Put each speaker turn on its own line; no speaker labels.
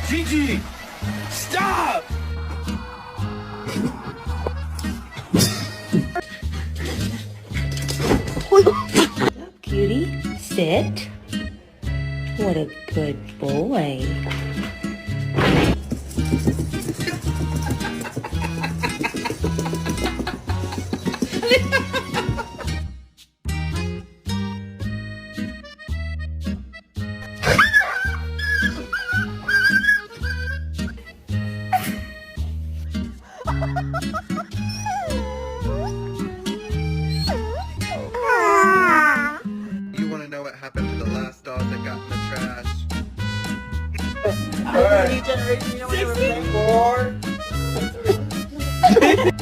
Gigi! Stop!
Up, cutie. Sit. What a good boy.
You want to know what happened to the last dog that got in the trash?
Alright. New generation, you know what they were playing? 4.